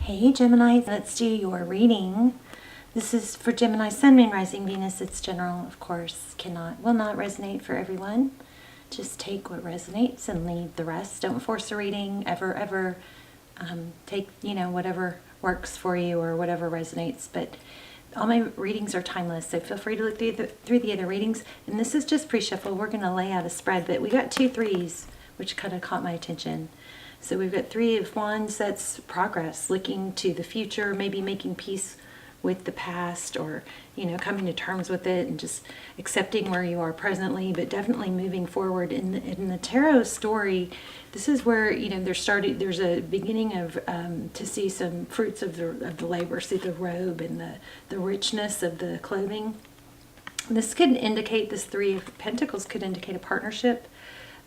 Hey Gemini, let's do your reading. This is for Gemini, Sun, Moon, Rising, Venus. It's general, of course, will not resonate for everyone. Just take what resonates and leave the rest. Don't force a reading, ever. Take, whatever works for you or whatever resonates. But all my readings are timeless, so feel free to look through the other readings. And this is just pre-shuffle. We're going to lay out a spread, but we got 2 3s, which kind of caught my attention. So we've got 3 of Wands, that's progress, looking to the future, maybe making peace with the past, or, coming to terms with it and just accepting where you are presently, but definitely moving forward. In the tarot story, this is where, there's a beginning of, to see some fruits of the labor, see the robe and the richness of the clothing. This 3 of Pentacles could indicate a partnership.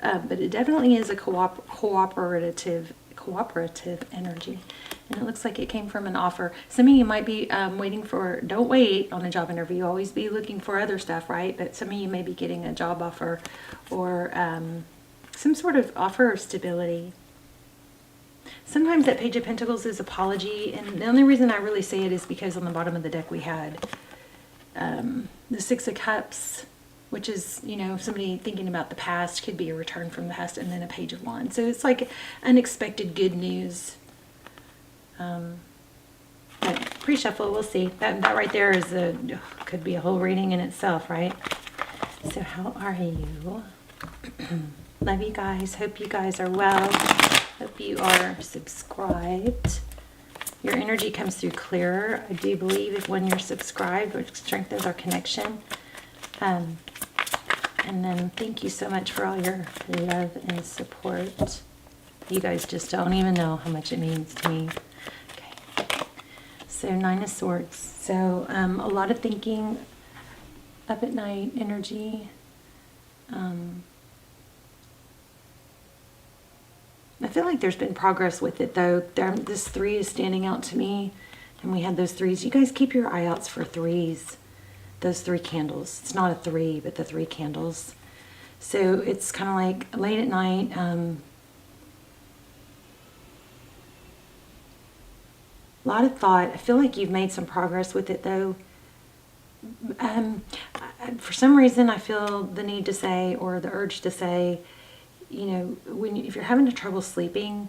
But it definitely is a cooperative energy. And it looks like it came from an offer. Some of you might be don't wait on a job interview. Always be looking for other stuff, right? But some of you may be getting a job offer or some sort of offer of stability. Sometimes that Page of Pentacles is apology. And the only reason I really say it is because on the bottom of the deck we had the 6 of Cups, which is, somebody thinking about the past, could be a return from the past, and then a Page of Wands. So it's like unexpected good news. But pre-shuffle, we'll see. That right there could be a whole reading in itself, right? So how are you? Love you guys. Hope you guys are well. Hope you are subscribed. Your energy comes through clearer. I do believe when you're subscribed, which strengthens our connection. And then thank you so much for all your love and support. You guys just don't even know how much it means to me. Okay. So 9 of Swords. So a lot of thinking, up at night energy. I feel like there's been progress with it though. This 3 is standing out to me. And we had those 3s. You guys keep your eye outs for 3s. Those 3 candles. It's not a 3, but the 3 candles. So it's kind of like late at night. A lot of thought. I feel like you've made some progress with it though. For some reason I feel the need to say, or the urge to say, if you're having trouble sleeping,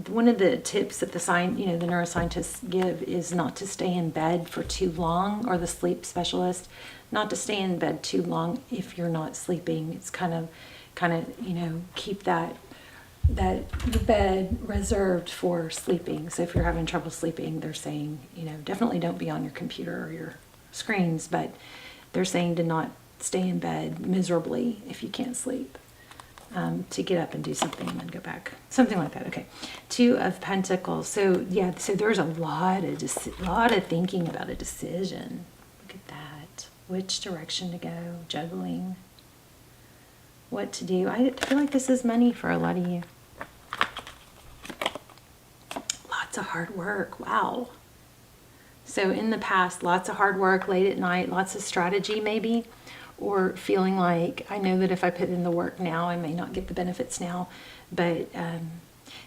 one of the tips that the neuroscientists give is not to stay in bed for too long, or the sleep specialist, not to stay in bed too long if you're not sleeping. It's kind of, keep the bed reserved for sleeping. So if you're having trouble sleeping, they're saying, definitely don't be on your computer or your screens, but they're saying to not stay in bed miserably if you can't sleep. To get up and do something and then go back. Something like that. Okay. 2 of Pentacles. So yeah, so there's a lot of thinking about a decision. Look at that. Which direction to go, juggling. What to do. I feel like this is money for a lot of you. Lots of hard work. Wow. So in the past, lots of hard work late at night, lots of strategy maybe. Or feeling like, I know that if I put in the work now, I may not get the benefits now. But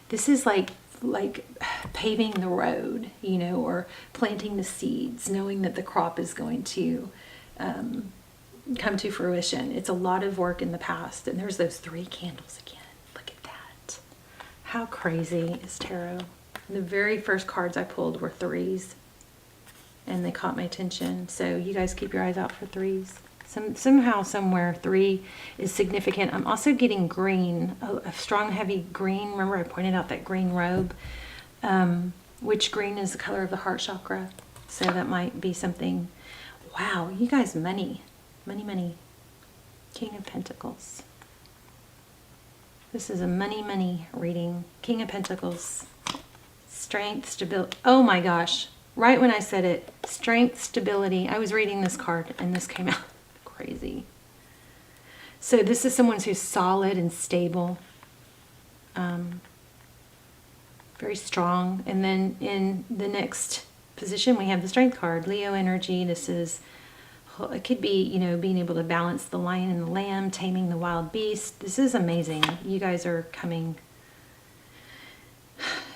this is like paving the road, or planting the seeds, knowing that the crop is going to come to fruition. It's a lot of work in the past. And there's those 3 candles again. Look at that. How crazy is tarot? The very first cards I pulled were 3s. And they caught my attention. So you guys keep your eyes out for 3s. Somehow, somewhere, 3 is significant. I'm also getting green, a strong, heavy green. Remember I pointed out that green robe, which green is the color of the heart chakra. So that might be something. Wow, you guys, money. King of Pentacles. This is a money reading. King of Pentacles. Strength, stability. Oh my gosh. Right when I said it, strength, stability. I was reading this card and this came out. Crazy. So this is someone who's solid and stable, very strong. And then in the next position we have the Strength card, Leo energy. This is, it could be, being able to balance the lion and the lamb, taming the wild beast. This is amazing. You guys are coming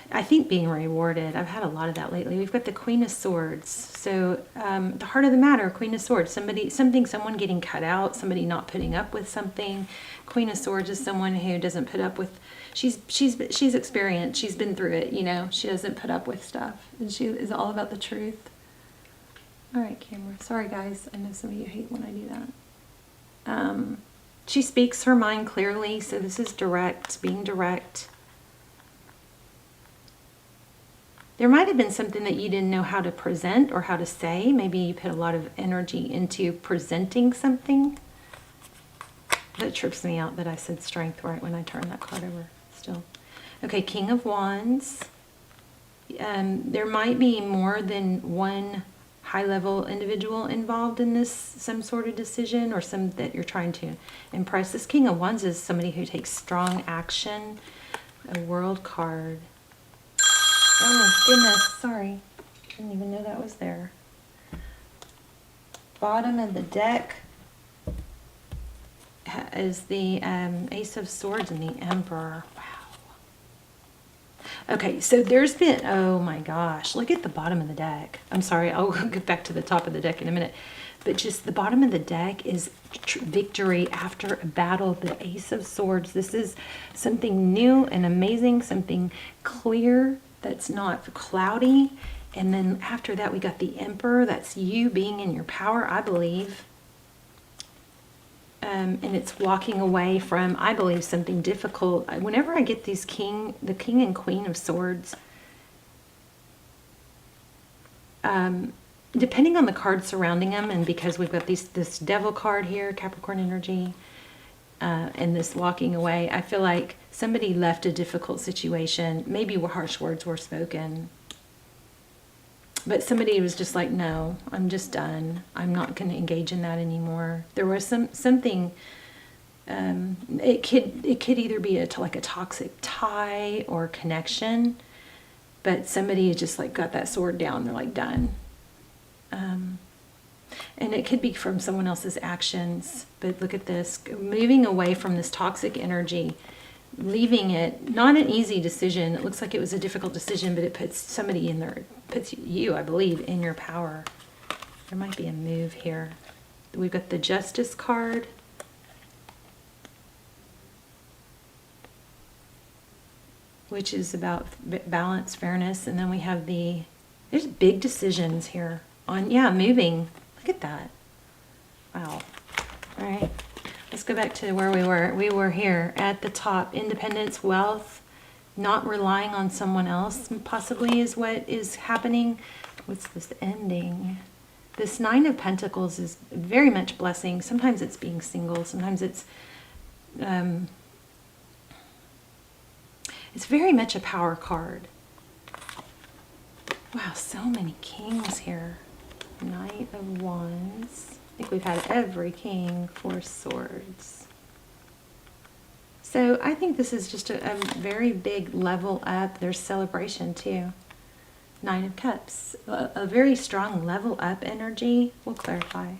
I think being rewarded. I've had a lot of that lately. We've got the Queen of Swords. So the heart of the matter, Queen of Swords. Someone getting cut out, somebody not putting up with something. Queen of Swords is someone who doesn't put up with. She's experienced. She's been through it. You know, she doesn't put up with stuff, and she is all about the truth. All right, camera. Sorry, guys. I know some of you hate when I do that. She speaks her mind clearly. So this is direct, being direct. There might have been something that you didn't know how to present or how to say. Maybe you put a lot of energy into presenting something. That trips me out that I said strength right when I turned that card over still. Okay, King of Wands. There might be more than one high-level individual involved in this, some sort of decision or some that you're trying to impress. This King of Wands is somebody who takes strong action. A World card. Oh, goodness, sorry. Didn't even know that was there. Bottom of the deck is the Ace of Swords and the Emperor. Wow. Okay, so there's been, oh my gosh, look at the bottom of the deck. I'm sorry, I'll get back to the top of the deck in a minute. But just the bottom of the deck is victory after a battle, the Ace of Swords. This is something new and amazing, something clear that's not cloudy. And then after that, we got the Emperor. That's you being in your power, I believe. And it's walking away from, I believe, something difficult. Whenever I get these the King and Queen of Swords, depending on the cards surrounding them, and because we've got this Devil card here, Capricorn energy, and this walking away, I feel like somebody left a difficult situation. Maybe harsh words were spoken. But somebody was just like, no, I'm just done. I'm not going to engage in that anymore. There was something, it could either be like a toxic tie or connection, but somebody just like got that sword down. They're like, done. And it could be from someone else's actions, but look at this, moving away from this toxic energy, leaving it, not an easy decision. It looks like it was a difficult decision, but it puts somebody in there, puts you, I believe, in your power. There might be a move here. We've got the Justice card. Which is about balance, fairness, and then we have there's big decisions here on, moving. Look at that. Wow. All right. Let's go back to where we were. We were here at the top. Independence, wealth, not relying on someone else possibly is what is happening. What's this ending? This Nine of Pentacles is very much blessing. Sometimes it's being single. Sometimes it's very much a power card. Wow, so many kings here. Knight of Wands. I think we've had every king. Four Swords. So I think this is just a very big level up. There's celebration too. Nine of Cups. A very strong level up energy. We'll clarify.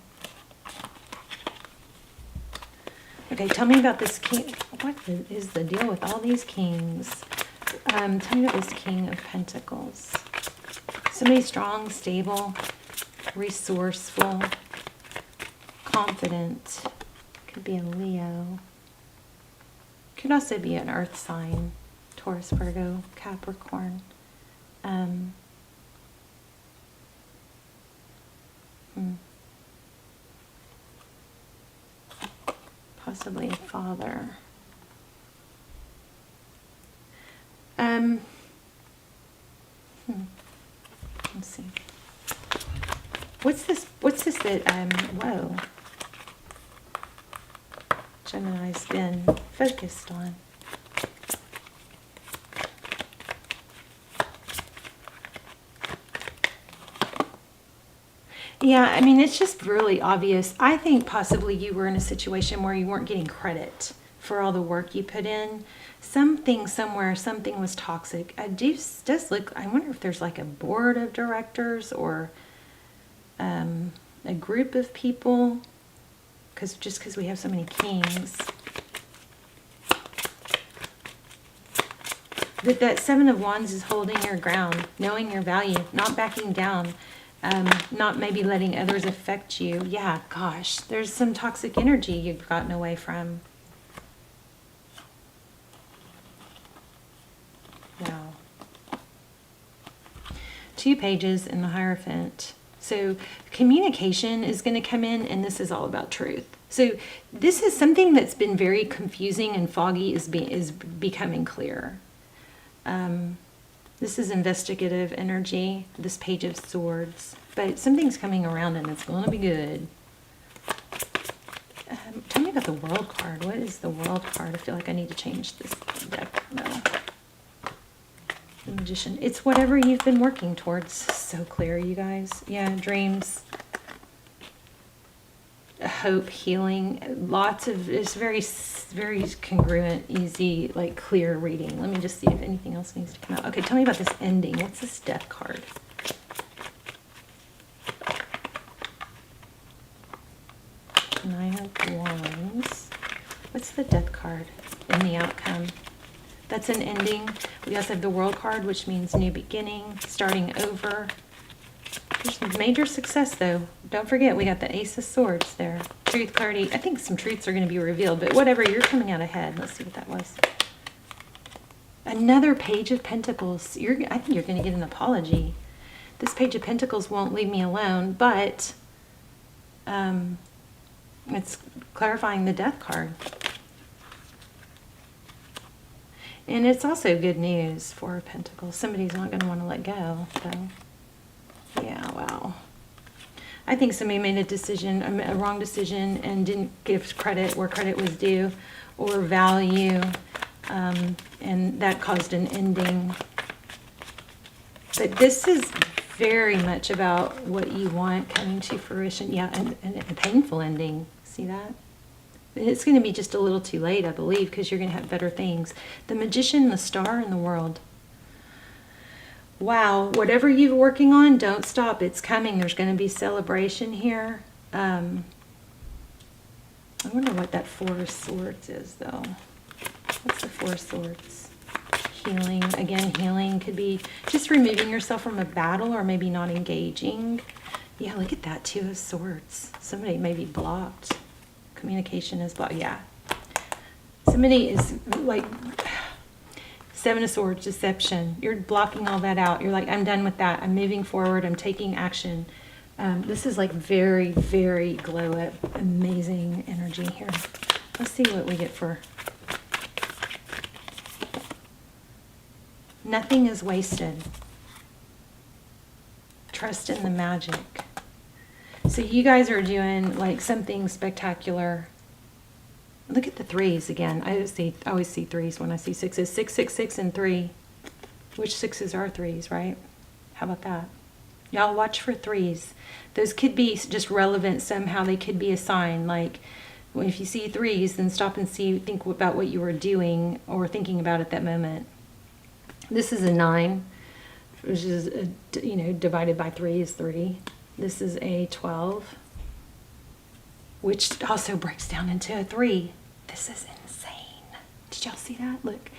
Okay, tell me about this king. What is the deal with all these kings? Tell me about this King of Pentacles. Somebody strong, stable, resourceful, confident. Could be a Leo. Could also be an earth sign. Taurus, Virgo, Capricorn. Possibly a father. Let's see. What's this that, whoa. Gemini's been focused on? Yeah, I mean, it's just really obvious. I think possibly you were in a situation where you weren't getting credit for all the work you put in. Something somewhere, something was toxic. I wonder if there's like a board of directors or a group of people, because we have so many kings. That Seven of Wands is holding your ground, knowing your value, not backing down, not maybe letting others affect you. Yeah, gosh, there's some toxic energy you've gotten away from. Wow. 2 pages in the Hierophant. So communication is going to come in, and this is all about truth. So this is something that's been very confusing and foggy is becoming clear. This is investigative energy, this Page of Swords. But something's coming around and it's going to be good. Tell me about the World card. What is the World card? I feel like I need to change this deck. No. The Magician. It's whatever you've been working towards. So clear, you guys. Yeah, dreams. Hope, healing. Lots of, it's very, very congruent, easy, like clear reading. Let me just see if anything else needs to come out. Okay, tell me about this ending. What's this Death card? Nine of Wands. What's the Death card in the outcome? That's an ending. We also have the World card, which means new beginning, starting over. There's major success, though. Don't forget, we got the Ace of Swords there. Truth, clarity. I think some truths are going to be revealed, but whatever, you're coming out ahead. Let's see what that was. Another Page of Pentacles. I think you're going to get an apology. This Page of Pentacles won't leave me alone, but it's clarifying the Death card. And it's also good news for Pentacles. Somebody's not going to want to let go, though. Yeah, wow. I think somebody made a decision, a wrong decision, and didn't give credit where credit was due, or value, and that caused an ending. But this is very much about what you want coming to fruition. Yeah, and a painful ending. See that? It's going to be just a little too late, I believe, because you're going to have better things. The Magician, the Star, and the World. Wow, whatever you're working on, don't stop. It's coming. There's going to be celebration here. I wonder what that Four of Swords is, though. What's the Four of Swords? Healing. Again, healing could be just removing yourself from a battle or maybe not engaging. Yeah, look at that. Two of Swords. Somebody may be blocked. Communication is blocked. Yeah. Somebody is like... Seven of Swords, deception. You're blocking all that out. You're like, I'm done with that. I'm moving forward. I'm taking action. This is like very, very glow up, amazing energy here. Let's see what we get for. Nothing is wasted. Trust in the magic. So you guys are doing like something spectacular. Look at the threes again. I always see threes when I see sixes. 6, 6, 6, and 3. Which sixes are threes, right? How about that? Y'all watch for threes. Those could be just relevant somehow. They could be a sign. Like, if you see threes, then stop and think about what you were doing or thinking about at that moment. This is a 9, which is, divided by 3 is 3. This is a 12. Which also breaks down into a 3. This is insane. Did y'all see that? Look,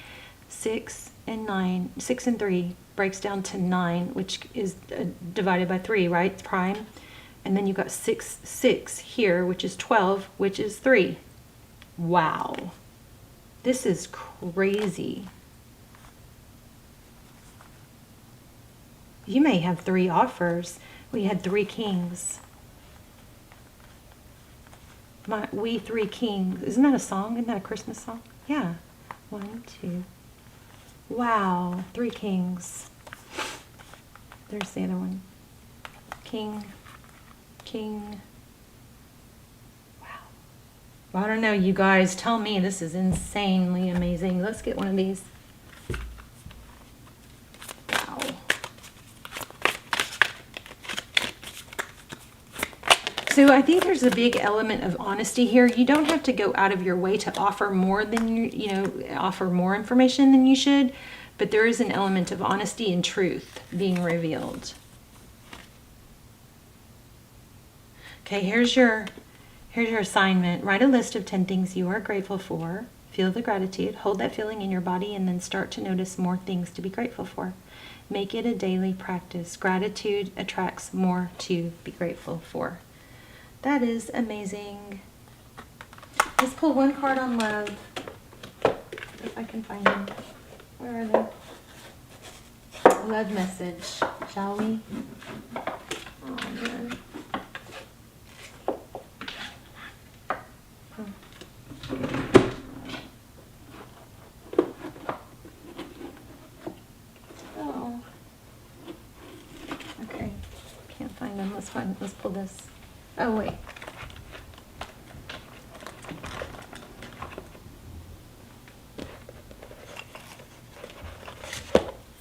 6 and 9, 6 and 3 breaks down to 9, which is divided by 3, right? It's prime. And then you've got 6, 6 here, which is 12, which is 3. Wow. This is crazy. You may have 3 offers. We had 3 kings. We Three Kings. Isn't that a song? Isn't that a Christmas song? Yeah. 1, 2. Wow. 3 kings. There's the other one. King. King. Wow. Well, I don't know, you guys. Tell me. This is insanely amazing. Let's get one of these. Wow. So I think there's a big element of honesty here. You don't have to go out of your way to offer more than offer more information than you should, but there is an element of honesty and truth being revealed. Okay, here's your assignment. Write a list of 10 things you are grateful for. Feel the gratitude. Hold that feeling in your body and then start to notice more things to be grateful for. Make it a daily practice. Gratitude attracts more to be grateful for. That is amazing. Let's pull one card on love. If I can find them. Where are they? Love message, shall we? Oh, man. Oh. Okay. Can't find them. Let's pull this. Oh, wait.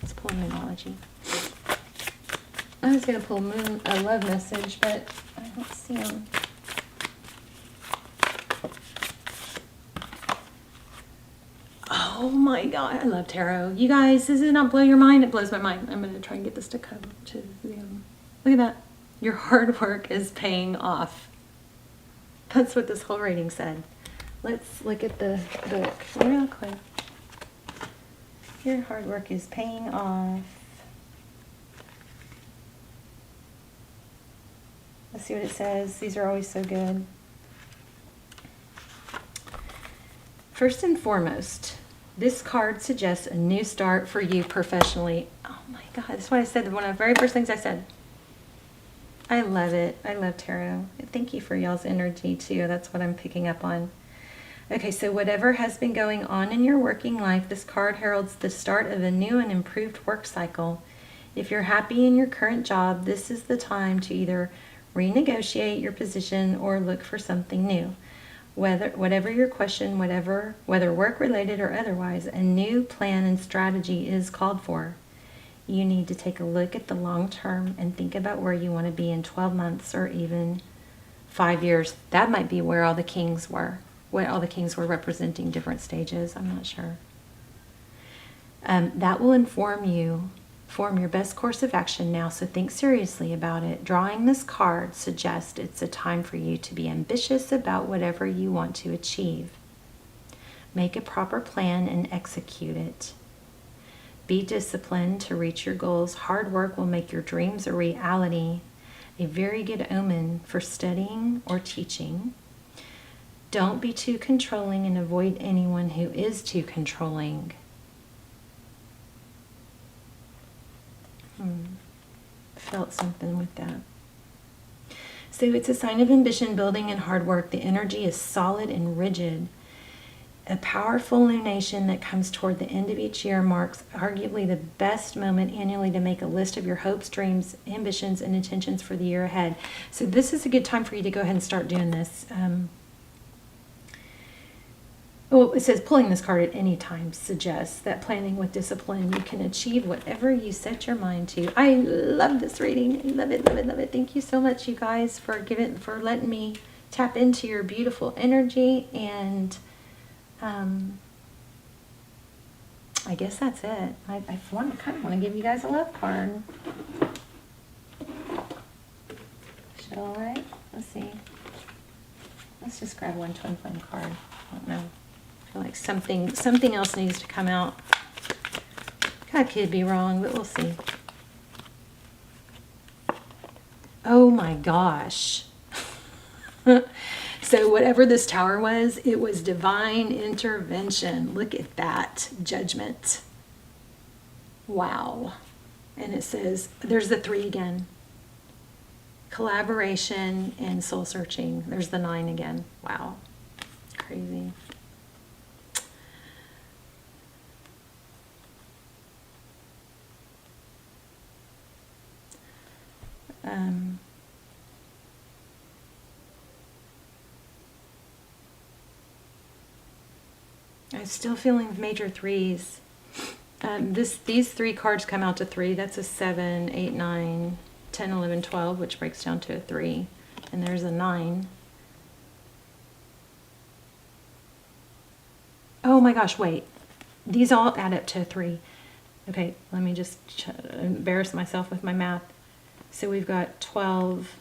Let's pull Moonology. I was going to pull a love message, but I don't see them. Oh my God, I love tarot. You guys, does it not blow your mind? It blows my mind. I'm going to try and get this to come to Zoom. Look at that. Your hard work is paying off. That's what this whole reading said. Let's look at the book real quick. Your hard work is paying off. Let's see what it says. These are always so good. First and foremost, this card suggests a new start for you professionally. Oh my God, that's what I said. One of the very first things I said. I love it. I love tarot. Thank you for y'all's energy too. That's what I'm picking up on. Okay, so whatever has been going on in your working life, this card heralds the start of a new and improved work cycle. If you're happy in your current job, this is the time to either renegotiate your position or look for something new. Whatever your question, whether work-related or otherwise, a new plan and strategy is called for. You need to take a look at the long term and think about where you want to be in 12 months or even 5 years. That might be where all the kings were. Where all the kings were representing different stages. I'm not sure. That will form your best course of action now, so think seriously about it. Drawing this card suggests it's a time for you to be ambitious about whatever you want to achieve. Make a proper plan and execute it. Be disciplined to reach your goals. Hard work will make your dreams a reality. A very good omen for studying or teaching. Don't be too controlling and avoid anyone who is too controlling. Felt something with that. So it's a sign of ambition, building, and hard work. The energy is solid and rigid. A powerful lunation that comes toward the end of each year marks arguably the best moment annually to make a list of your hopes, dreams, ambitions, and intentions for the year ahead. So this is a good time for you to go ahead and start doing this. Well, it says pulling this card at any time suggests that planning with discipline, you can achieve whatever you set your mind to. I love this reading. I love it, love it, love it. Thank you so much, you guys, for letting me tap into your beautiful energy. And I guess that's it. I kind of want to give you guys a love card. Shall I? Let's see. Let's just grab one twin flame card. I don't know. I feel like something else needs to come out. I could be wrong, but we'll see. Oh my gosh. So whatever this tower was, it was divine intervention. Look at that. Judgment. Wow. And it says, there's the 3 again. Collaboration and soul searching. There's the 9 again. Wow. Crazy. I'm still feeling major 3s. These 3 cards come out to 3. That's a 7, 8, 9, 10, 11, 12, which breaks down to a 3. And there's a 9. Oh my gosh, wait. These all add up to a 3. Okay, let me just embarrass myself with my math. So we've got 12.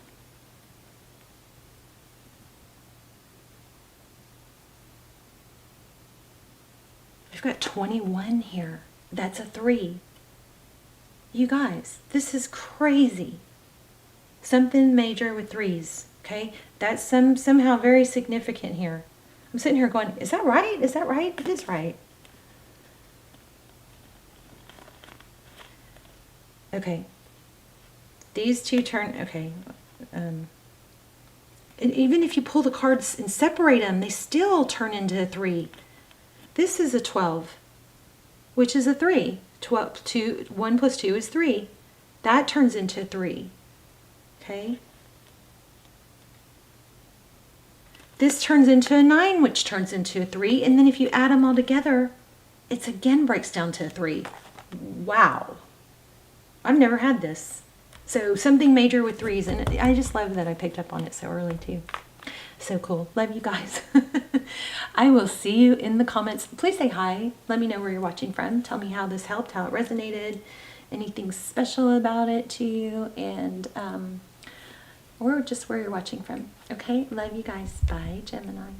We've got 21 here. That's a 3. You guys, this is crazy. Something major with 3s, okay? That's somehow very significant here. I'm sitting here going, is that right? Is that right? It is right. Okay. These two turn, okay. And even if you pull the cards and separate them, they still turn into a 3. This is a 12, which is a 3. 1 plus 2 is 3. That turns into 3. Okay? This turns into a 9, which turns into a 3. And then if you add them all together, it again breaks down to a 3. Wow. I've never had this. So something major with 3s. And I just love that I picked up on it so early too. So cool. Love you guys. I will see you in the comments. Please say hi. Let me know where you're watching from. Tell me how this helped, how it resonated, anything special about it to you, and or just where you're watching from. Okay? Love you guys. Bye, Gemini.